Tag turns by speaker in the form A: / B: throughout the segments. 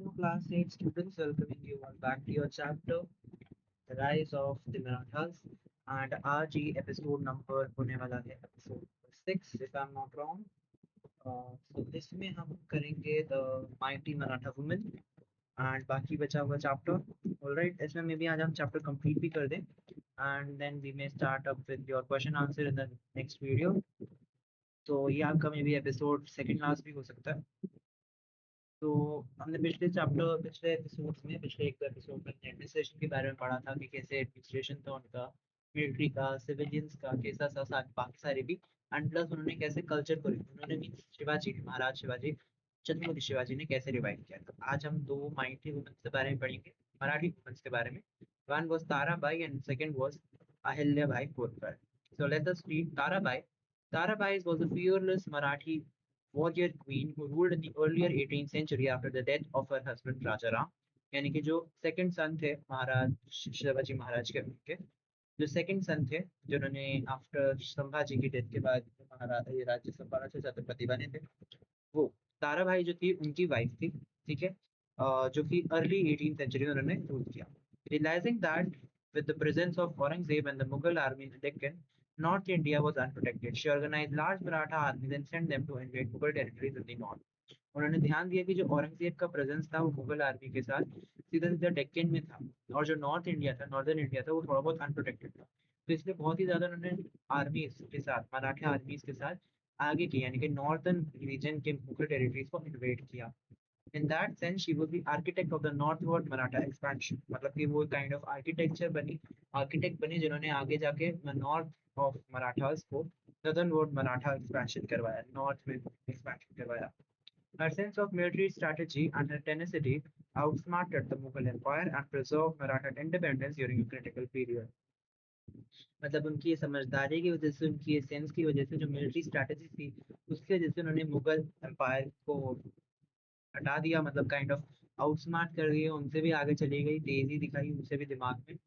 A: Hello, class 8 students, welcoming you all back to your chapter, The Rise of the Marathas. And आज ये episode number होने वाला है episode 6 if I'm not wrong. So इसमें हम करेंगे the mighty Maratha women and बाकी बचा हुआ चैप्टर. ऑलराइट, इसमें मे बी आज हम चैप्टर कंप्लीट भी कर दें and then we may start up with your question answer in the next video. तो ये आपका maybe episode second last भी हो सकता है. तो हमने पिछले एपिसोड्स में पिछले एक एपिसोड में एडमिनिस्ट्रेशन के बारे में पढ़ा था कि कैसे एडमिनिस्ट्रेशन था उनका, मिलिट्री का, सिविलियंस का कैसा सा बाकी सारे भी. एंड प्लस उन्होंने कैसे कल्चर को उन्होंने भी शिवाजी महाराज शिवाजी छत्रपति शिवाजी ने कैसे रिवाइव किया था. आज हम दो माइटी वुमेन्स के बारे में पढ़ेंगे, मराठी वुमेन्स के बारे में. One was Tarabai and second was Ahilyabai Holkar. So let us read Tarabai. Tarabai was a fearless Marathi warrior queen who ruled in the earlier 18th century after the death of her husband Raja Ram. यानी कि जो second सन थे महाराज शिवाजी महाराज के उनके जो second सन थे, जिन्होंने after Sambhaji की डेथ के बाद महाराज ये राज्य संभाला थे, छत्रपति बने थे. वो ताराबाई जो थी उनकी वाइफ थी. ठीक है. जो कि अर्ली 18th सेंचुरी में उन्होंने रूल किया. Realising that with the presence of Aurangzeb and the Mughal army in Deccan, North India was unprotected. She organized large Maratha armies and sent them to invade Mughal territories in the north. उन्होंने ध्यान दिया कि जो औरंगजेब का presence था वो Mughal army के साथ सीधा सीधा डेक्कन में था, और जो नॉर्थ इंडिया था, नॉर्दर्न इंडिया था, वो थोड़ा बहुत अनप्रोटेक्टेड था. तो इसलिए बहुत ही ज्यादा उन्होंने आर्मीज के साथ, मराठा आर्मीज के साथ आगे की, यानी कि नॉर्थर्न रीजन के मुगल टेरिटरीज को इन्वेड किया. In that sense, she was the architect of the northward Maratha expansion. मतलब कि वो काइंड ऑफ आर्किटेक्ट बनी जिन्होंने आगे जाके नॉर्थ ऑफ मराठास को सदर्न वर्ड मराठा एक्सपेंशन करवाया, नॉर्थ में एक्सपेंशन करवाया. Her sense of military strategy and her tenacity outsmarted the Mughal Empire and preserved Maratha independence during a critical period. मतलब उनकी ये समझदारी की वजह से, उनकी ये सेंस की वजह से, जो मिलिट्री स्ट्रैटेजी थी उसकी वजह से उन्होंने मुगल एम्पायर को हटा दिया, मतलब काइंड ऑफ आउटस्मार्ट कर दिए, उनसे भी आगे चली गई, तेजी दिखाई उनसे भी दिमाग में.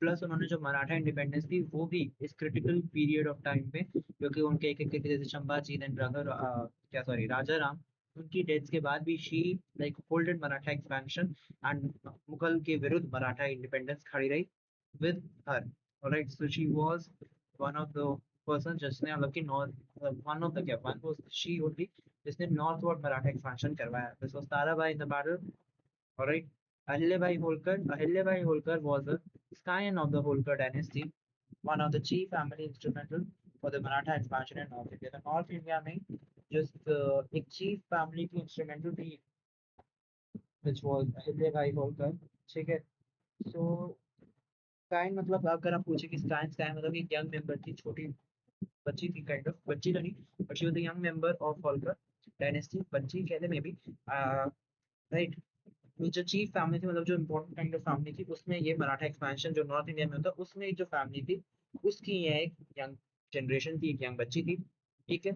A: प्लस उन्होंने जो मराठा इंडिपेंडेंस थी वो भी इस क्रिटिकल पीरियड ऑफ टाइम पे, क्योंकि उनके एक एक जैसे शंभाजी एंड क्या सॉरी राजा राम, उनकी डेथ के बाद भी she like holded Maratha expansion and Mughal के विरुद्ध मराठा इंडिपेंडेंस खड़ी रही with her. Alright, so she was one of the person जिसने मतलब कि नॉर्थ, वन ऑफ द क्या वन वाज शी ओनली जिसने नॉर्थवर्ड मराठा एक्सपेंशन करवाया. This was Tarabai in the battle. Alright. Ahilyabai Holkar was a scion of the Holkar dynasty, one of the chief family instrumental for the Maratha expansion in North India. तो north India में just एक chief family की instrumental थी which was Ahilyabai Holkar. ठीक है. सो स्काइन मतलब अगर आप पूछे कि स्काइन स्काइन मतलब एक यंग मेंबर थी, छोटी बच्ची थी, काइंड ऑफ बच्ची तो नहीं, but she was the young member of Holkar dynasty. बच्ची कहते मे बी, राइट. जो चीफ फैमिली थी, मतलब जो इम्पोर्टेंट काइंड ऑफ फैमिली थी, उसमें ये मराठा एक्सपेंशन जो नॉर्थ इंडिया में होता है उसमें जो फैमिली थी उसकी ये एक यंग जनरेशन थी, एक यंग बच्ची थी. ठीक है.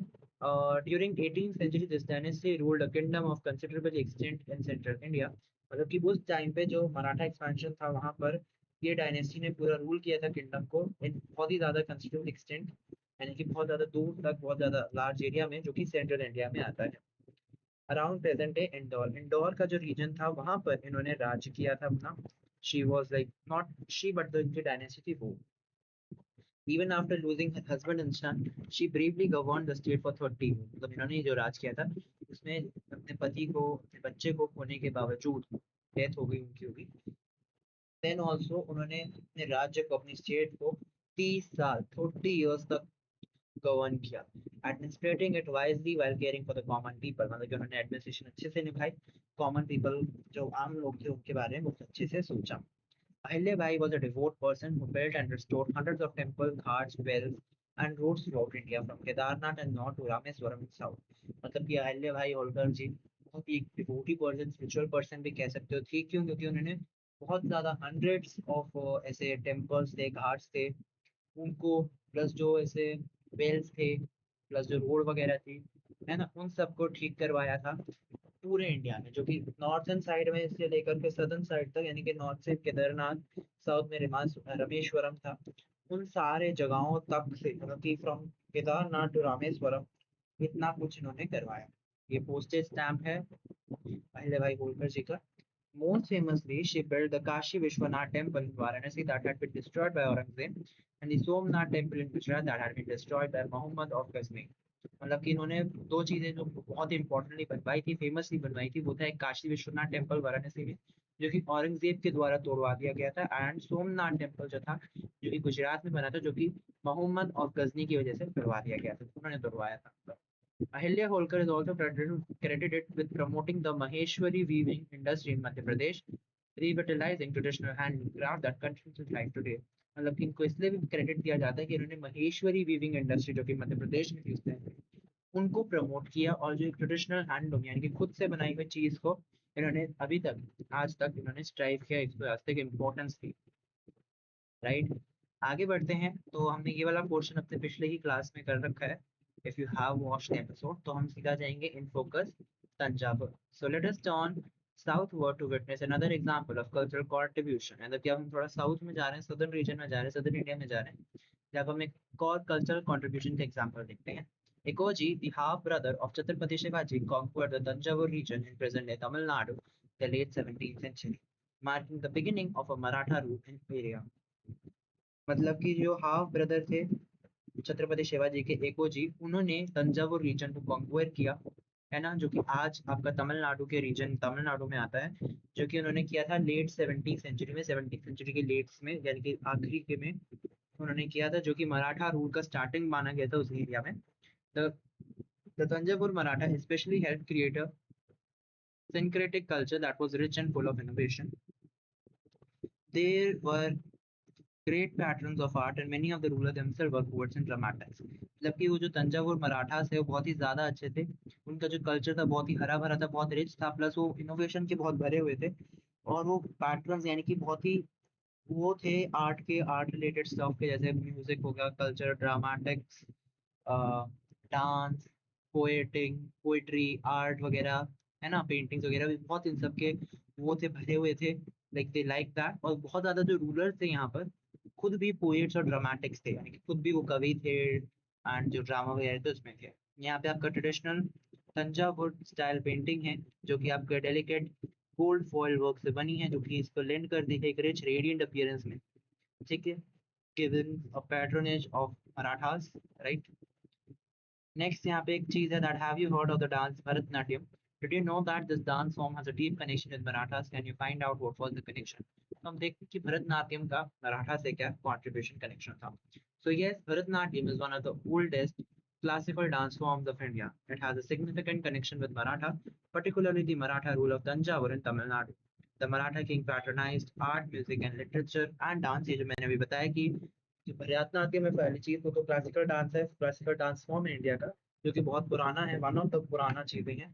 A: During 18th century this dynasty ruled a kingdom of considerable extent in central India. मतलब कि उस टाइम पे जो मराठा एक्सपेंशन था वहां पर ये डायनेस्टी ने पूरा रूल किया था किंगडम को इन बहुत ही ज्यादा कंसिडरेबल एक्सटेंट, यानी कि बहुत ज्यादा दूर तक, बहुत ज्यादा लार्ज एरिया में, जो कि सेंट्रल इंडिया में आता है. Around present day Indore, Indore का जो रीजन था वहां पर इन्होंने राज किया था अपना. She was like not she but the इनकी डायनेस्टी थी वो. Even after losing her husband and sun she briefly govern the state for 30 years. मतलब इन्होंने जो राज किया था उसमें अपने पति को, अपने बच्चे को खोने के बावजूद, डेथ हो गई उनकी होगी, देन ऑल्सो उन्होंने अपने राज्य को, अपनी स्टेट को 30 साल 30 years तक गवर्न किया, administrating it wisely while caring for the common people. मतलब कि उन्होंने एडमिनिस्ट्रेशन अच्छे से निभाई, कॉमन पीपल जो आम लोग थे उनके बारे में बहुत अच्छे से सोचा. Ahilyabai was a devout person who built and restored hundreds of temples, ghats, wells, and roads throughout India, from Kedarnath and north to Rameswaram in south. मतलब कि अहिल्याबाई होलकर जी बहुत ही डिवोटी पर्सन, स्पिरिचुअल पर्सन भी कह सकते हो. थी क्यों? क्योंकि उन्होंने बहुत ज्यादा हंड्रेड्स ऑफ ऐसे टेम्पल्स थे, घाट्स थे उनको, प्लस जो ऐसे वेल्स थे, प्लस जो रोड वगैरह थी, है ना, उन सबको ठीक करवाया था पूरे इंडिया में, जो कि नॉर्थन साइड में से लेकर के सदर्न साइड तक, यानी कि नॉर्थ से केदारनाथ, साउथ में रामेश्वरम था, उन सारे जगहों तक से, मतलब कि फ्रॉम केदारनाथ टू रामेश्वरम इतना कुछ इन्होंने करवाया. ये पोस्टेज स्टैम्प है अहिल्या भाई होलकर जी का. Most famously, she built the Kashi Vishwanath temple in Varanasi that had been destroyed by Aurangzeb, and the Somnath temple in Gujarat that had been destroyed by Muhammad of Ghazni. मतलब कि इन्होंने दो चीजें जो बहुत इंपॉर्टेंटली बनवाई थी, famously बनवाई थी, वो था एक काशी विश्वनाथ टेम्पल वाराणसी में, जो कि औरंगजेब के द्वारा तोड़वा दिया गया था, एंड सोमनाथ टेम्पल जो था, जो कि गुजरात में बना था, जो कि मोहम्मद ऑफ गजनी की वजह से तोड़वा दिया गया था, उन्होंने तोड़वाया था। Ahilya Holkar is also credited with promoting the Maheshwari weaving industry in Madhya Pradesh, revitalizing traditional handicraft that continues to thrive today. मतलब कि इनको इसलिए भी क्रेडिट दिया जाता है कि इन्होंने महेश्वरी वीविंग इंडस्ट्री जो कि मध्य प्रदेश में थी उस टाइम पे, उनको प्रमोट किया, और जो एक ट्रेडिशनल हैंडलूम यानी कि खुद से बनाई हुई चीज को इन्होंने अभी तक, आज तक इन्होंने स्ट्राइव किया, इसको आज तक इम्पोर्टेंस दी। राइट, आगे बढ़ते हैं। तो हमने ये वाला पोर्शन अपने पिछले ही क्लास में कर रखा है, if you have watched the episode, तो हम सीधा जाएंगे in focus Thanjavur. So let us turn southward to witness another example of cultural contribution. मतलब कि अब हम थोड़ा साउथ में जा रहे हैं, सदर्न रीजन में जा रहे हैं, सदर्न इंडिया में जा रहे हैं, जब हम एक और कल्चरल कंट्रीब्यूशन का एग्जांपल देखते हैं। Ekoji, the half brother of Chhatrapati Shivaji, conquered the Tanjavur region in present-day Tamil Nadu in the late 17th century, marking the beginning of a Maratha rule in area। मतलब कि जो half brother थे छत्रपति शिवाजी के, एको जी, उन्होंने Thanjavur reason को conquer किया, है ना, जो कि आज आपका तमिलनाडु के रीजन, तमिलनाडु में आता है, जो कि उन्होंने किया था लेट 17th सेंचुरी में, 17th सेंचुरी के लेट्स में, यानी कि आखिरी के में उन्होंने किया था, जो कि मराठा रूल का स्टार्टिंग माना गया था उस एरिया में। The the Thanjavur Maratha especially helped create a syncretic culture that was rich and full of innovation. There were great patrons of art and many of the rulers themselves were poets and dramatists। जबकि वो जो तंजावुर मराठास है वो बहुत ही ज्यादा अच्छे थे, उनका जो कल्चर था बहुत ही हरा भरा था, बहुत रिच था, प्लस वो इनोवेशन के बहुत भरे हुए थे, और वो पैट्रन्स यानी कि बहुत ही वो थे आर्ट के, आर्ट रिलेटेड स्टफ के, जैसे म्यूजिक हो गया, culture, dramatics, dance, poeting, poetry, art वगैरह, है ना, पेंटिंग्स वगैरह भी बहुत इन सब के वो थे, भरे हुए थे, लाइक दे लाइक दैट। और बहुत ज्यादा जो रूलर्स थे यहाँ पर खुद भी पोएट्स और ड्रामेटिक्स थे, यानी कि खुद भी वो कवि थे, एंड जो ड्रामा वगैरह थे उसमें थे। यहाँ पे आपका ट्रेडिशनल तंजावुर स्टाइल पेंटिंग है, जो कि आपके डेलिकेट गोल्ड फॉइल वर्क से बनी है, जो कि इसको लेंड कर दी है एक रिच रेडिएंट अपीयरेंस में। ठीक है, given a patronage of Marathas. Right, next यहाँ पे एक चीज है, that have you heard of the dance Bharatanatyam? Did you know that this dance form has a deep connection with Marathas? Can you find out what was the connection? तो हम देखते हैं कि भरतनाट्यम का मराठा से क्या कंट्रीब्यूशन कनेक्शन था। So yes, Bharatanatyam is one of the oldest classical dance forms of India. It has a significant connection with Maratha, particularly the Maratha rule of Tanjavur in Tamil Nadu. The Maratha king patronized art, music and literature and dance। ये जो मैंने अभी बताया कि जो भरतनाट्यम में पहली चीज वो तो क्लासिकल डांस है, क्लासिकल डांस फॉर्म है इंडिया का, जो कि बहुत पुराना है, वन ऑफ द पुराना चीजें हैं,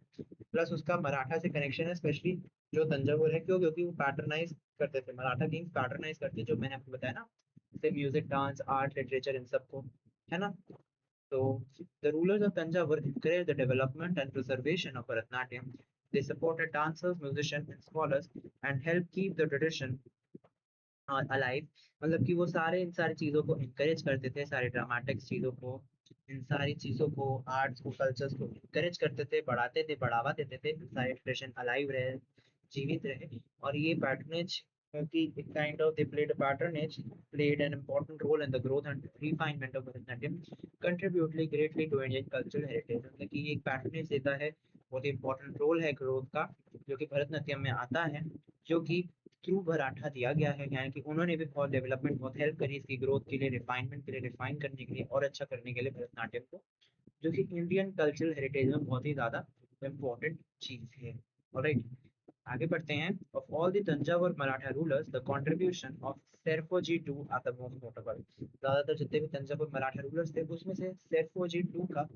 A: प्लस उसका मराठा से कनेक्शन है, स्पेशली जो तंजावुर है, क्यों, क्योंकि वो पैटर्नाइज करते थे, मराठा किंग्स पैटर्नाइज करते, जो मैंने आपको बताया ना, जैसे म्यूजिक, डांस, आर्ट, लिटरेचर, इन सबको, है ना। तो the rulers of Tanjavur encouraged the development and preservation of Bharatanatyam. They supported dancers, musicians, and scholars and helped keep the tradition alive. मतलब कि वो सारे इन सारी चीज़ों को इनकरेज करते थे, सारे ड्रामेटिक्स चीज़ों को, इन सारी चीज़ों को, आर्ट्स को, कल्चर्स को इनकरेज करते थे, बढ़ाते थे, बढ़ावा देते थे, सारे ट्रेडिशन अलाइव रहे, जीवित रहे। और ये पैटर्नेज की एक kind of they played patronage played an important role in the growth and refinement of Bharatanatyam, contributing greatly to Indian cultural heritage। मतलब कि एक पैटर्नेज देता है, बहुत इंपॉर्टेंट रोल है ग्रोथ का, जो कि भरतनाट्यम में आता है, जो कि थ्रू मराठा दिया गया है, यानी कि उन्होंने भी बहुत डेवलपमेंट, बहुत हेल्प करी इसकी ग्रोथ के लिए, रिफाइनमेंट के लिए, रिफाइन करने के लिए और अच्छा करने के लिए भरतनाट्यम को, जो कि इंडियन कल्चरल हेरिटेज में बहुत ही ज्यादा इम्पोर्टेंट चीज है। ऑलराइट, आगे बढ़ते हैं। Of all the Thanjavur Maratha rulers the contribution of Serfoji to are the most notable. ज्यादातर जितने भी तंजावुर मराठा रूलर्स थे उसमें से सेर्फोजी टू का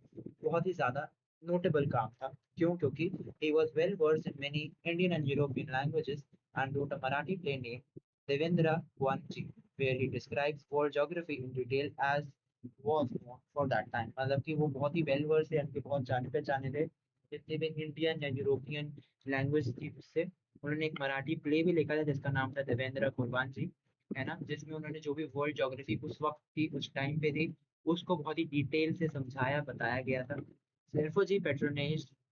A: बहुत ही ज्यादा नोटेबल काम था। क्यों? क्योंकि he was well versed in many Indian and European languages and wrote a Marathi play named Devendra Wanji, where he describes world geography in detail as was known for that time। मतलब कि वो बहुत ही well versed है, यानी कि बहुत जाने पहचाने थे जितने भी इंडियन या यूरोपियन लैंग्वेज थी उससे। उन्होंने एक मराठी प्ले भी लिखा था जिसका नाम था देवेंद्र कुर्बान जी, है ना, जिसमें उन्होंने जो भी वर्ल्ड ज्योग्राफी उस वक्त थी, उस टाइम पे थी, उसको बहुत ही डिटेल से समझाया, बताया गया था। Therefore,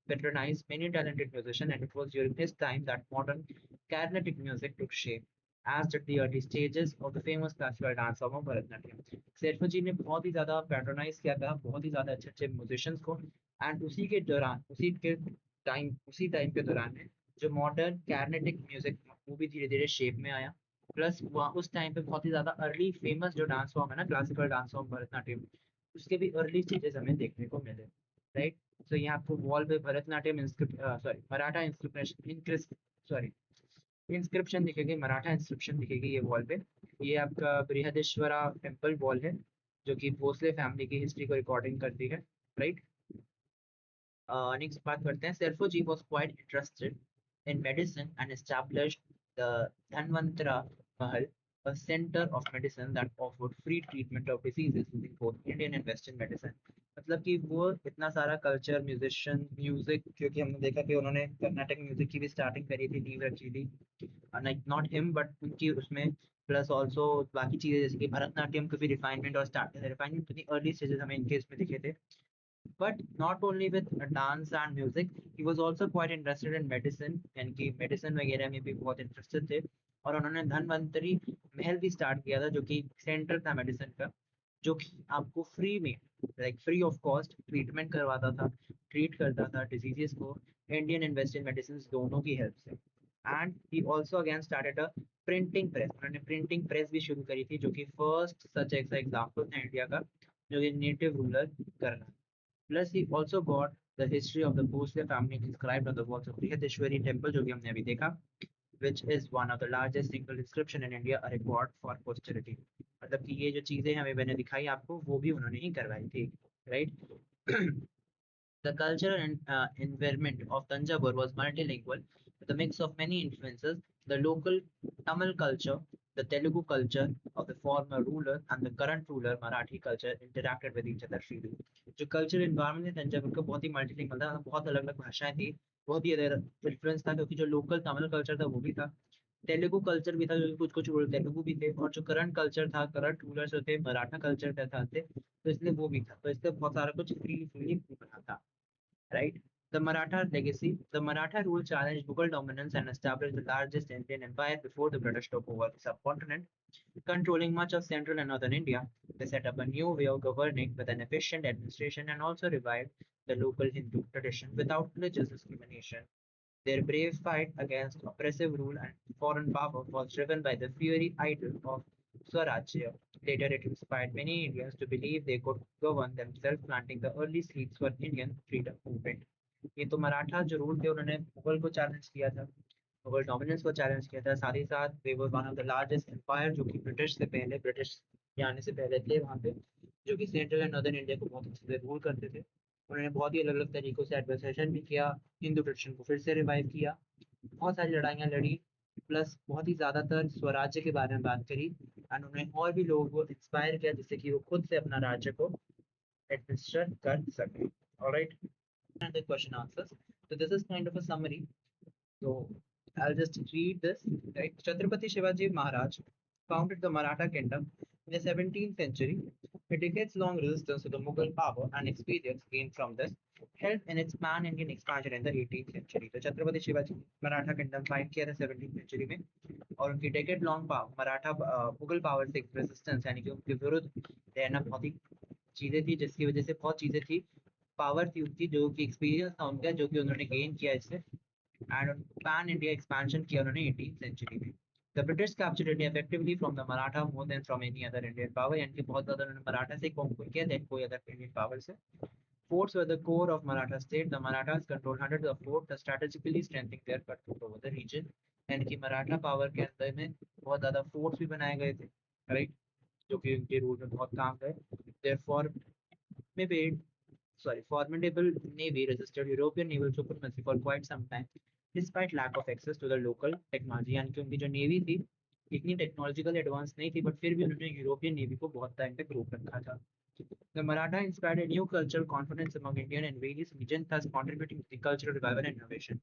A: patronized many talented musicians, and it was during his time that modern Carnatic music took shape, as did the early stages of the famous classical dance form of Bharatanatyam. Sherpa जी ने बहुत ही ज़्यादा patronise किया था बहुत ही ज़्यादा अच्छे अच्छे musicians को एंड उसी टाइम के दौरान में जो मॉडर्न कैरनेटिक म्यूजिक था वो भी धीरे धीरे शेप में आया प्लस वहाँ उस टाइम पे बहुत ही ज़्यादा अर्ली फेमस जो डांस फॉर्म है ना क्लासिकल डांस फॉर्म भरतनाट्यम उसके भी अर्ली स्टेजेस हमें देखने को मिले राइट तो यहाँ आपको वॉल पे Bharatanatyam sorry Maratha inscription sorry inscription दिखेगी मराठा इंस्क्रिप्शन दिखेगी ये वॉल पे ये आपका बृहदेश्वरा टेम्पल वॉल है जो कि भोसले फैमिली की हिस्ट्री को रिकॉर्डिंग करती है राइट next बात करते हैं Serfoji was quite interested in medicine and established the Dhanvantara Mahal, a center of medicine that offered free treatment of diseases using both Indian and Western medicine. मतलब कि वो इतना सारा कल्चर म्यूजिशियन म्यूजिक क्योंकि हमने देखा कि उन्होंने कर्नाटक म्यूजिक की भी स्टार्टिंग करी थी नीव actually like not him but उनकी उसमें प्लस ऑल्सो बाकी चीजें जैसे कि भरतनाट्यम की भी रिफाइनमेंट और स्टार्ट रिफाइनमेंट अर्ली स्टेजेस हमें इनके इसमें दिखे थे but not only with dance and music, he was also quite interested in medicine यानी कि मेडिसिन वगैरह में भी बहुत इंटरेस्टेड थे और उन्होंने धन्वंतरी महल भी स्टार्ट किया था जो कि सेंटर था मेडिसिन का जो कि आपको फ्री में like free of cost treatment करवाता था ट्रीट करता था डिजीजेस को इंडियन एंड वेस्टर्न मेडिसिन दोनों की हेल्प से and he also again started a printing press उन्होंने प्रिंटिंग प्रेस भी शुरू करी थी जो कि फर्स्ट सच एग्जाम्पल था इंडिया का जो कि नेटिव रूलर कर रहा Plus, he also got the history of the Bhosle family inscribed on the walls of Brihadeshwari temple, जो कि हमने अभी देखा, which is one of the largest single inscription in India, a record for posterity. मतलब कि ये जो चीजें हमें मैंने दिखाई आपको वो भी उन्होंने ही करवाई थी, right? The cultural environment of Tanjavur was multilingual with a mix of many influences. The local Tamil culture, the Telugu culture of the former ruler, and the current ruler Marathi culture interacted with each other freely. जो cultural environment है तंजावुर का बहुत ही multilingual था बहुत अलग अलग भाषाएं थी बहुत ही अलग इन्फ्लुएंस था क्योंकि जो लोकल तमिल कल्चर था वो भी था तेलुगु कल्चर भी था क्योंकि कुछ कुछ रूरल तेलुगु भी थे और जो करंट कल्चर था करंट रूलर्स जो थे मराठा कल्चर थे तो इसलिए वो भी था तो इसलिए बहुत सारा कुछ फ्री फ्री बना था right? The Maratha legacy. The Maratha rule challenged Mughal dominance and established the largest Indian empire before the British took over the subcontinent, controlling much of central and northern India. They set up a new way of governing with an efficient administration and also revived the local Hindu tradition without religious discrimination. Their brave fight against oppressive rule and foreign power was driven by the fiery idol of Swarajya. Later, it inspired many Indians to believe they could govern themselves, planting the early seeds for Indian freedom movement. ये तो मराठा जो rule थे उन्होंने मुगल को challenge किया था Mughal dominance को challenge किया था साथ ही साथ they were one of the largest empire जो कि ब्रिटिश के आने से पहले थे वहाँ पे जो कि सेंट्रल एंड नॉर्दर्न इंडिया को बहुत अच्छे से रूल करते थे उन्होंने बहुत ही अलग अलग तरीकों से एडमिनिस्ट्रेशन भी किया हिंदू ट्रेडिशन को फिर से रिवाइव किया बहुत सारी लड़ाइयाँ लड़ी प्लस बहुत ही ज़्यादातर स्वराज्य के बारे में बात करी एंड उन्होंने और भी लोगों को इंस्पायर किया जिससे कि वो खुद से अपना राज्य को एडमिनिस्टर कर सके alright and the question answers. So this is kind of a summary. So I'll just read this. Right, Chhatrapati Shivaji Maharaj founded the Maratha kingdom in the 17th century. A decades-long resistance to the Mughal power and experience gained from this helped in its pan-Indian expansion in the 18th century. तो Chhatrapati Shivaji Maratha kingdom find किया था 17th century में और उनकी decade long Maratha Mughal power से resistance यानी कि उनके विरुद्ध रहना बहुत ही चीजें थी जिसकी वजह से बहुत चीजें थी पावर थी उनकी जो कि एक्सपीरियंस था उनका जो कि उन्होंने गेन किया इससे एंड पैन इंडिया एक्सपेंशन किया उन्होंने 18th सेंचुरी में the British captured India effectively from the Maratha more than from any other Indian power यानी कि बहुत ज्यादा उन्होंने मराठा से कॉन्क्वर किया देन कोई अदर इंडियन पावर से Forts were the core of Maratha state. The Marathas controlled hundreds of forts, thus strategically strengthening their control over the region. यानी कि मराठा पावर के अंदर में बहुत ज्यादा फोर्ट्स भी बनाए गए थे राइट जो कि उनके रूल में बहुत काम गए therefore maybe formidable navy resisted European naval supremacy for quite some time, despite lack of access to the local technology. यानी कि उनकी जो नेवी थी इतनी टेक्नोलॉजिकल एडवांस नहीं थी बट फिर भी उन्होंने यूरोपियन नेवी को बहुत टाइम तक रोक रखा था The Maratha inspired a new cultural confidence among Indian and various regions, thus contributing to the cultural revival and innovation.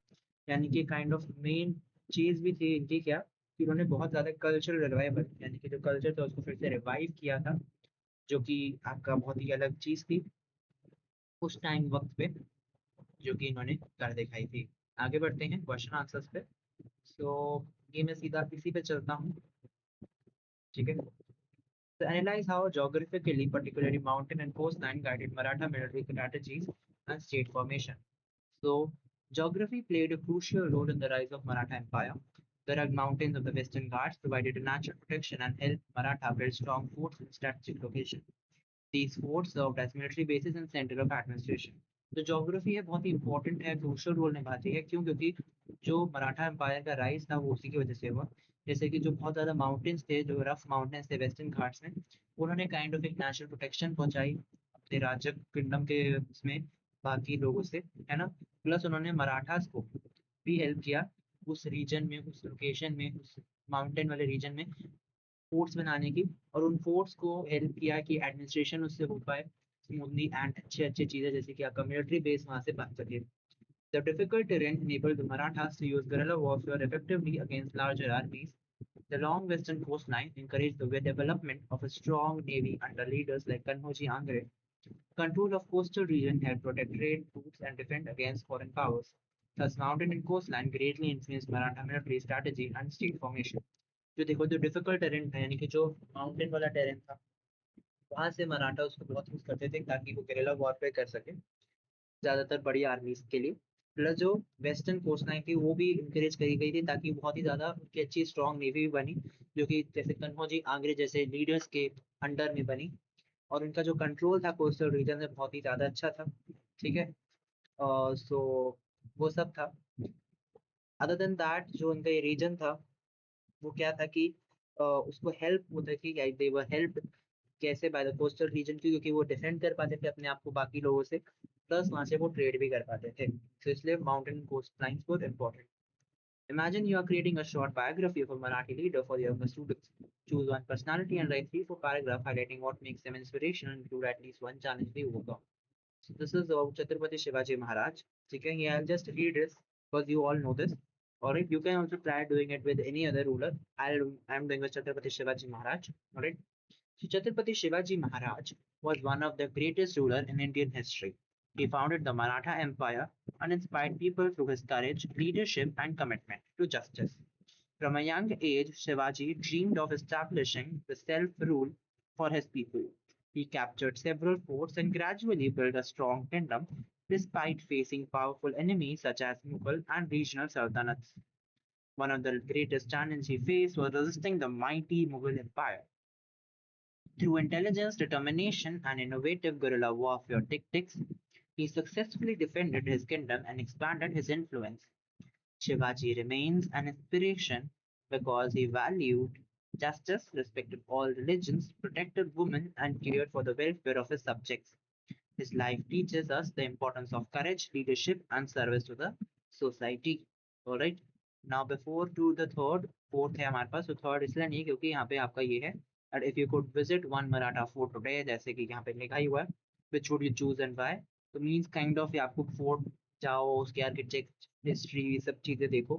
A: यानी कि काइंड ऑफ मेन चीज भी थी इनकी क्या कि उन्होंने बहुत ज्यादा कल्चरल रिवाइवल यानी कि जो कल्चर था उसको फिर से रिवाइव किया था जो कि आपका बहुत ही अलग चीज थी उस टाइम वक्त पे जो कि इन्होंने कर दिखाई थी आगे बढ़ते हैं क्वेश्चन आंसर्स पे सो ये मैं सीधा इसी पे चलता हूँ, ठीक है। To analyze how geographically, particularly mountain and coastline, guided Maratha military strategies and state formation. So, geography played a crucial role in the rise of Maratha Empire. The rugged mountains of the Western Ghats provided a natural protection and helped Maratha build strong forts in strategic locations. These forts served as military bases and center of administration. तो geography है बहुत ही important है, crucial role निभाती है। क्यों? क्योंकि जो Maratha empire का राइज था वो उसी की वजह से हुआ। जैसे कि जो बहुत ज़्यादा माउंटेन्स थे, जो रफ माउंटेन्स थे वेस्टर्न घाट्स में, उन्होंने काइंड ऑफ एक नेशनल प्रोटेक्शन पहुंचाई अपने राज्य किंगडम के उसमें बाकी लोगों से, है ना। प्लस उन्होंने मराठास को भी हेल्प किया उस रीजन में, उस लोकेशन में, उस माउंटेन वाले रीजन में फोर्ट्स बनाने की, और उन फोर्ट्स को हेल्प किया कि एडमिनिस्ट्रेशन उससे हो पाए स्मूथली एंड अच्छे अच्छे चीज़ें, जैसे कि आपका मिलिट्री बेस वहाँ से बन सके। The difficult terrain enabled the Marathas to use guerrilla warfare effectively against larger armies. The long western coastline encouraged the development of a strong navy under leaders like Kanhoji Angre. Control of coastal region helped protect trade routes and defend against foreign powers. Thus, mountain and coastline greatly influenced Maratha military strategy and state formation. जो देखो जो difficult terrain था, यानी कि जो mountain वाला terrain था, वहां से मराठा उसको बहुत यूज करते थे ताकि वो गेरिल्ला वॉरफेयर कर सके ज्यादातर बड़ी आर्मीज के लिए। प्लस जो वेस्टर्न कोस्ट लाइन थी वो भी इंकरेज करी गई थी ताकि बहुत ही ज्यादा उनकी अच्छी स्ट्रॉन्ग नेवी भी बनी, जो कि जैसे कन्होजी आंग्रे जैसे लीडर्स के अंडर में बनी। और उनका जो कंट्रोल था कोस्टल रीजन में बहुत ही ज्यादा अच्छा था, ठीक है। सो वो सब था। अदर देन दैट जो उनका ये रीजन था वो क्या था कि उसको हेल्प होता थी, दे वर हेल्प कैसे बाय द कोस्टल रीजन की, क्योंकि वो डिफेंड कर पाते थे अपने आप को बाकी लोगों से, प्लस वहां से वो ट्रेड भी कर पाते थे। तो इसलिए माउंटेन कोस्ट लाइन्स बहुत important. Imagine you are creating a short biography of a Marathi leader for younger students. Choose one personality and write 3 4 paragraphs highlighting what makes them inspirational and include at least one challenge they overcome. So this is about Chhatrapati Shivaji Maharaj. Okay, yeah, I'll just read this because you all know this. Alright, you can also try doing it with any other ruler. I'm doing with Chhatrapati Shivaji Maharaj. Alright. So Chhatrapati Shivaji Maharaj was one of the greatest rulers in Indian history. He founded the Maratha Empire and inspired people through his courage, leadership, and commitment to justice. From a young age, Shivaji dreamed of establishing the self-rule for his people. He captured several forts and gradually built a strong kingdom despite facing powerful enemies such as Mughal and regional sultanates. One of the greatest challenges he faced was resisting the mighty Mughal Empire. Through intelligence, determination, and innovative guerrilla warfare tactics, he successfully defended his kingdom and expanded his influence. Shivaji remains an inspiration because he valued justice, respected all religions, protected women, and cared for the welfare of his subjects. His life teaches us the importance of courage, leadership, and service to the society. All right. Now, before to the third, fourth है हमारे पास, तो third इसलिए नहीं क्योंकि यहाँ पे आपका ये है, and if you could visit one Maratha fort today, जैसे कि यहाँ पे लिखा ही हुआ है, which would you choose and why? तो means kind of ये आपको फोर्ट जाओ, उसके आर्किटेक्ट हिस्ट्री सब चीजें देखो।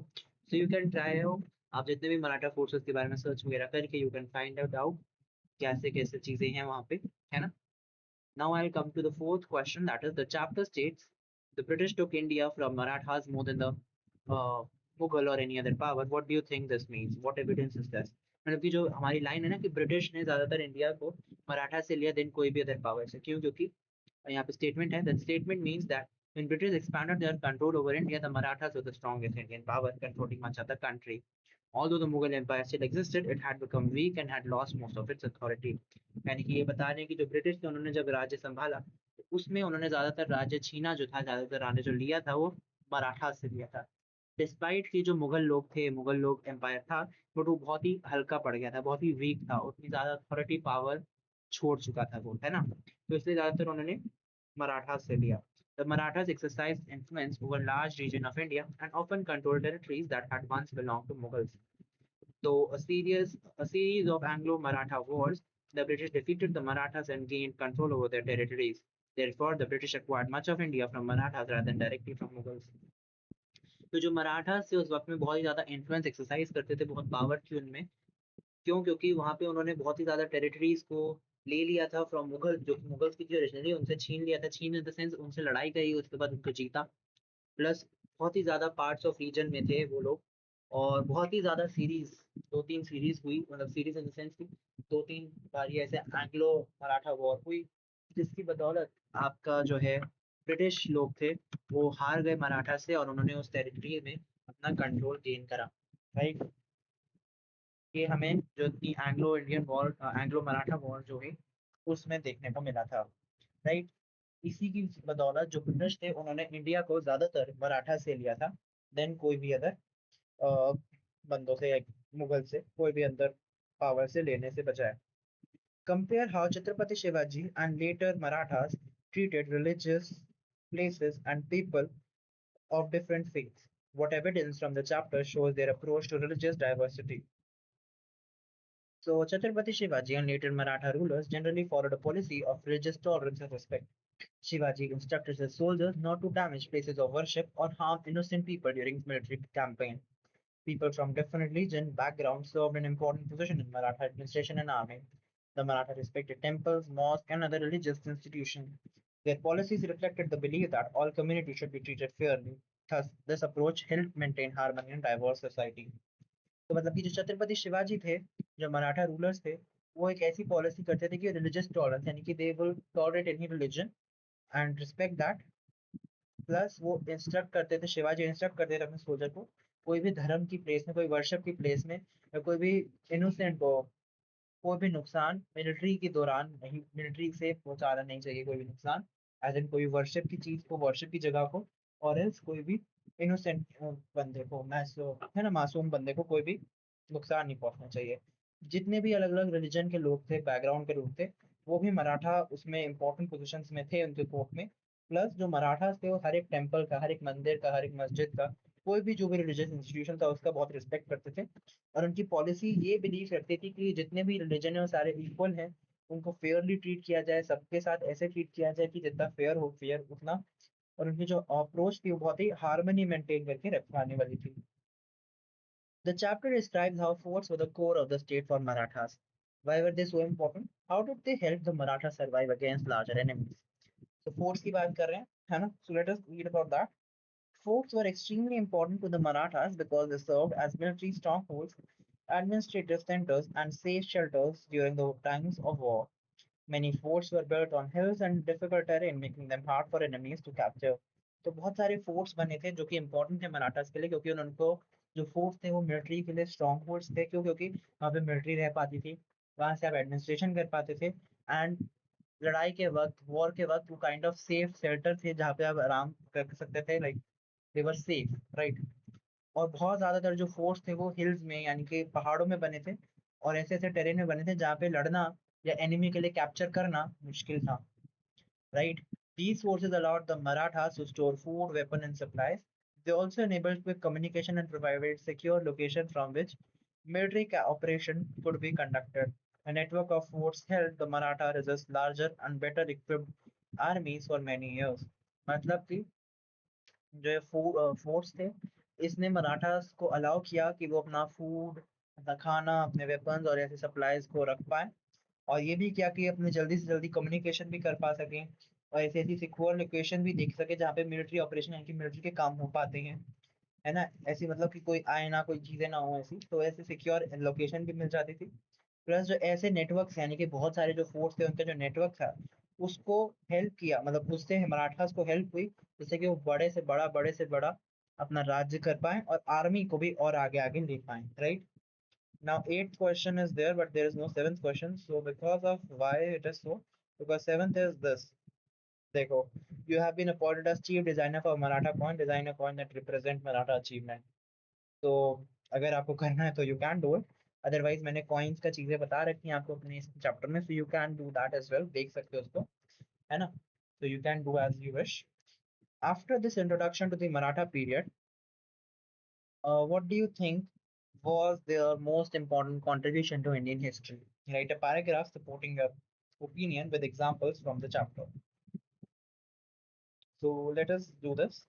A: So you can try out, आप जितने भी मराठा फोर्सेस के बारे में सर्च वगैरह करके you can find out कैसे कैसे चीजें हैं वहाँ पे, है ना। Now I'll come to the fourth question. That is, the chapter states the British took India from Marathas more than the Mughal or any other power. What do you think this means? What evidence is this? मतलब कि जो हमारी line है ना कि British ने ज्यादातर India को मराठा से लिया देन कोई भी अदर पावर से, क्यों? क्योंकि यहाँ पे स्टेटमेंट है, that statement means that when British expanded their control over India, the Marathas were the strongest Indian power, controlling much of the country. Although the Mughal Empire still existed, it had become weak and had lost most of its authority. यानी कि ये बता रहे हैं कि जो British थे उन्होंने जब राज्य संभाला तो उसमें उन्होंने ज्यादातर राज्य छीना जो था, ज्यादातर राज्य जो लिया था वो मराठा से लिया था। डिस्पाइट कि जो मुगल लोग थे, मुगल लोग एम्पायर था, बट वो बहुत ही हल्का पड़ गया था, बहुत ही वीक था, उतनी ज्यादा अथॉरिटी पावर छोड़ चुका था वो, है ना। तो इसलिए ज्यादातर उन्होंने मराठा से लिया। The Marathas exercised influence over large region of India and often controlled territories that had once belonged to Mughals. Though a series of Anglo-Maratha wars, the British defeated the Marathas and gained control over their territories. Therefore, the British acquired much of India from Marathas rather than directly from Mughals. तो जो मराठास थे उस वक्त में बहुत ही ज्यादा influence exercise करते थे, बहुत पावर थी उनमें। क्यों? क्योंकि वहां पे उन्होंने बहुत ही ज्यादा टेरिटरीज को ले लिया था फ्रॉम मुगल, जो मुगल्स की जो ओरिजिनली उनसे छीन लिया था, छीन इन द सेंस उनसे लड़ाई करी, उसके बाद उनको जीता। प्लस बहुत ही ज्यादा पार्ट्स ऑफ रीजन में थे वो लोग, और बहुत ही ज़्यादा सीरीज, 2-3 सीरीज हुई, मतलब सीरीज इन द सेंस की 2-3 बारी ऐसे एंग्लो मराठा वॉर हुई, जिसकी बदौलत आपका जो है ब्रिटिश लोग थे वो हार गए मराठा से और उन्होंने उस टेरिटरी में अपना कंट्रोल गेन करा। राइट। ये हमें जो Anglo Indian war, Anglo Maratha war जो है उसमें देखने को मिला था। राइट। इसी की बदौलत जो ब्रिटिश थे उन्होंने इंडिया को ज्यादातर मराठा से लिया था, देन कोई भी अदर बंदों से या मुगल से कोई भी अंदर पावर से लेने से बचाया। Compare how Chhatrapati Shivaji and later Marathas treated religious places and people of different faiths. What evidence from the chapter shows their approach to religious diversity? So, Chhatrapati Shivaji and later Maratha rulers generally followed a policy of religious tolerance and respect. Shivaji instructed his soldiers not to damage places of worship or harm innocent people during his military campaign. People from different religion backgrounds served an important position in Maratha administration and army. The Maratha respected temples, mosques, and other religious institutions. Their policies reflected the belief that all communities should be treated fairly. Thus, this approach helped maintain harmony in diverse society. तो मतलब कि जो छत्रपति शिवाजी थे, जो Maratha rulers थे, वो एक ऐसी पॉलिसी करते थे कि रिलीजियस टॉलरेंस, यानी कि they will tolerate any religion and respect that. Plus वो इंस्ट्रक्ट करते थे, शिवाजी इंस्ट्रक्ट करते थे अपने सोल्जर को, कोई भी धर्म की प्लेस में, कोई वर्शिप की प्लेस में या कोई भी इनोसेंट को कोई भी नुकसान मिलिट्री के दौरान नहीं, मिलिट्री से पहुंचाना नहीं चाहिए कोई भी नुकसान, एज इन कोई वर्शिप की चीज को, वर्शिप की जगह को, और एल्स कोई भी इनोसेंट बंदे को, है ना, मासूम बंदे को कोई भी नुकसान नहीं पहुंचना चाहिए। जितने भी अलग अलग रिलीजन के लोग थे, बैकग्राउंड के लोग थे, वो भी मराठा उसमें इंपॉर्टेंट पोजिशन में थे उनके कोर्ट में। प्लस जो मराठास थे वो हर एक टेम्पल का, हर एक मंदिर का, हर एक मस्जिद का, कोई भी जो भी रिलीजियस इंस्टीट्यूशन था उसका बहुत रिस्पेक्ट करते थे। और उनकी पॉलिसी ये बिलीव करती थी कि जितने भी रिलीजन है वो सारे इक्वल हैं, उनको फेयरली ट्रीट किया जाए, सबके साथ ऐसे ट्रीट किया जाए कि जितना फेयर हो फेयर उतना। और उनकी जो अप्रोच थी वो बहुत ही हार्मनी मेंटेन करके रखने वाली थी। The chapter describes how forts were the core of the state for Marathas. Why were they so important? How did they help the Marathas survive against larger enemies? So forts की बात कर रहे हैं, है ना? So let us read about that. Forts were extremely important to the Marathas because they served as military strongholds, administrative centers, and safe shelters during the times of war. Many forts were built on hills and difficult terrain, making them hard for enemies to capture. तो बहुत सारे forts बने थे जो कि important थे मराठास के लिए, क्योंकि उनको जो फोर्ट्स थे वो मिलिट्री के लिए स्ट्रॉन्ग फोर्ट्स थे। क्यों? क्योंकि वहाँ पे मिलिट्री रह पाती थी, वहां से आप एडमिनिस्ट्रेशन कर पाते थे, एंड लड़ाई के वक्त, वॉर के वक्त वो काइंड ऑफ सेफ शेल्टर थे जहाँ पे आप आराम कर सकते थे, like they were safe. Right. और बहुत ज्यादातर जो फोर्ट्स थे वो हिल्स में, यानी कि पहाड़ों में बने थे, और ऐसे ऐसे टेरेन में बने थे जहाँ पे लड़ना या एनिमी के लिए कैप्चर करना मुश्किल था। Right? These forces allowed the Marathas to store food, weapon, and supplies. They also enabled quick communication and provided secure location from which military operation could be conducted. A network of forts helped the Maratha resist larger and better equipped armies for many years. मतलब कि जो ये force थे, इसने मराठास को allow किया कि वो अपना फूड, अपना खाना, अपने वेपन्स और ऐसे सप्लाईज को रख पाए, और ये भी किया कि अपने जल्दी से जल्दी कम्युनिकेशन भी कर पा सकें, और ऐसी ऐसी सिक्योर लोकेशन भी देख सके जहाँ पे मिलिट्री ऑपरेशन यानी कि मिलिट्री के काम हो पाते हैं, है ना। ऐसी मतलब कि कोई आए ना, कोई चीजें ना हो ऐसी, तो ऐसे सिक्योर लोकेशन भी मिल जाती थी। प्लस जो ऐसे नेटवर्क्स यानी कि बहुत सारे जो फोर्स थे उनका जो नेटवर्क था उसको हेल्प किया, मतलब उससे मराठास को हेल्प हुई, जिससे कि वो बड़े से बड़ा अपना राज्य कर पाए और आर्मी को भी और आगे आगे ले पाए। Right. Now, eighth question is there, but there is no seventh question. So, because of why it is so, because seventh is this. देखो, you have been appointed as chief designer for Maratha coin, design a coin that represent Maratha achievement. तो अगर आपको करना है तो you can do it. Otherwise मैंने coins का चीजें बता रखी हैं आपको अपने इस चैप्टर में, so you can do that as well. देख सकते हो उसको, है ना? So you can do as you wish. After this introduction to the Maratha period, what do you think was their most important contribution to Indian history? Write a paragraph supporting your opinion with examples from the chapter. So let us do this.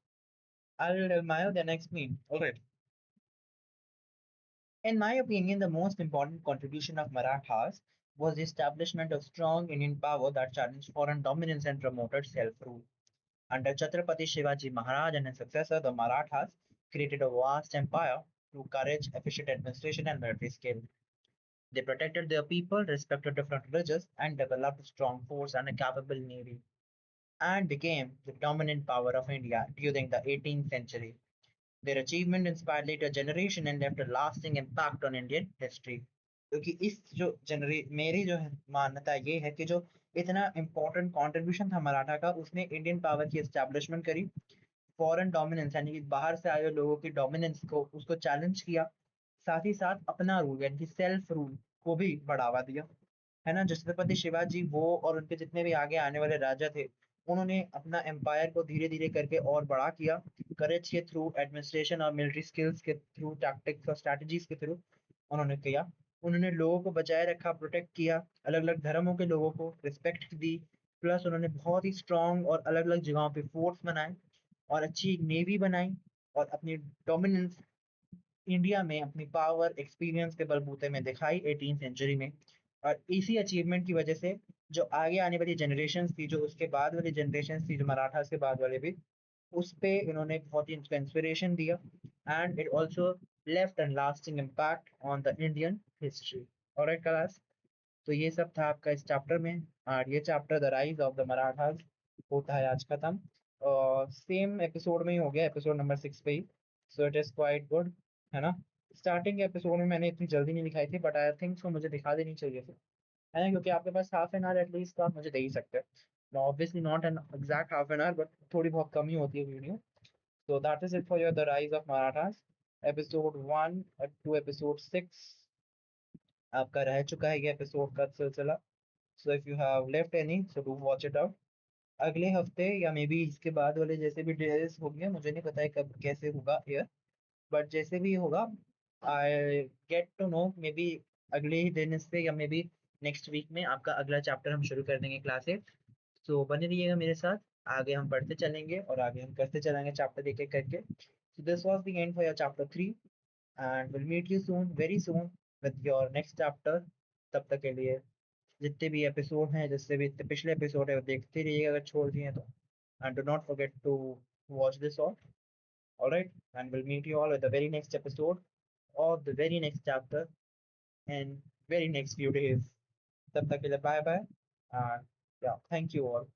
A: I'll admire the next meme. All right. In my opinion, the most important contribution of Marathas was the establishment of strong Indian power that challenged foreign dominance and promoted self-rule. Under Chhatrapati Shivaji Maharaj and his successor, the Marathas created a vast empire through courage, efficient administration, and military skill. They protected their people, respected different religions, and developed a strong force and a capable navy, and became the dominant power of India during the 18th century. Their achievement inspired later generation and left a lasting impact on Indian history. क्योंकि इस जो genre मेरी जो मान्यता ये है कि जो इतना इम्पोर्टेंट कंट्रीब्यूशन था मराठा का, उसने इंडियन पावर की एस्टैब्लिशमेंट करी, फॉरेन डोमिनेंस यानी कि बाहर से आए हुए लोगों की डोमिनेंस को उसको चैलेंज किया, साथ ही साथ अपना रूल यानी कि सेल्फ रूल को भी बढ़ावा दिया, है ना। जो छत्रपति शिवाजी वो और उनके जितने भी आगे आने वाले राजा थे, उन्होंने अपना एम्पायर को धीरे धीरे करके और बड़ा किया, करेज के थ्रू, एडमिनिस्ट्रेशन और मिलिट्री स्किल्स के थ्रू, टैक्टिक्स और स्ट्रैटेजीज के थ्रू उन्होंने किया। उन्होंने लोगों को बचाए रखा, प्रोटेक्ट किया, अलग अलग धर्मों के लोगों को रिस्पेक्ट दी, प्लस उन्होंने बहुत ही स्ट्रांग और अलग अलग जगहों पे फोर्ट्स बनाए और अच्छी नेवी बनाई, और अपनी डोमिनेंस इंडिया में अपनी पावर एक्सपीरियंस के बलबूते में दिखाई 18 सेंचुरी में। और इसी अचीवमेंट की वजह से जो आगे आने वाली जनरेशन थी, जो उसके बाद वाली जनरेशन थी, जो मराठास के बाद वाले भी, उस पे इन्होंने बहुत ही इंस्पिरेशन दिया, and it also left and lasting impact on the Indian history. Alright class, तो ये सब था आपका इस चैप्टर में। और ये chapter the rise of the Marathas होता है आज खत्म, और सेम एपिसोड में ही हो गया, एपिसोड नंबर 6 पे ही। So it is quite good, है ना। स्टार्टिंग एपिसोड में मैंने इतनी जल्दी नहीं दिखाई थी, बट आई थिंक सो मुझे दिखा देनी चाहिए थी, है ना, क्योंकि आपके पास हाफ एन आवर एटलीस्ट आप मुझे दे ही सकते हैं। Obviously not an exact half an hour, but थोड़ी बहुत कमी होती है video. So that is it for your The Rise of Marathas. Episode 1 to episode 6 आपका रह चुका है ये एपिसोड का सिलसिला। So if you have left any, so do watch it out. अगले हफ्ते या मे बी इसके बाद वाले जैसे भी डेज होंगे, मुझे नहीं पता है कब कैसे होगा एयर, बट जैसे भी होगा, I get to know maybe अगले ही दिन इससे, या मे बी नेक्स्ट वीक में आपका अगला चैप्टर हम शुरू कर देंगे क्लासेस। सो बने रहिएगा मेरे साथ, आगे हम पढ़ते चलेंगे और आगे हम करते चलेंगे चैप्टर एक एक करके। So this was the end for your chapter 3, and will meet you soon, very soon, with your next chapter. तब तक के लिए जितने भी एपिसोड हैं, जिससे भी इतने पिछले एपिसोड है, वो देखते रहिएगा अगर छोड़ दिए हैं तो, and do not forget to watch this all. Alright, and will meet you all with the very next episode of the very next chapter in very next few days. तब तक के लिए bye bye, and yeah thank you all.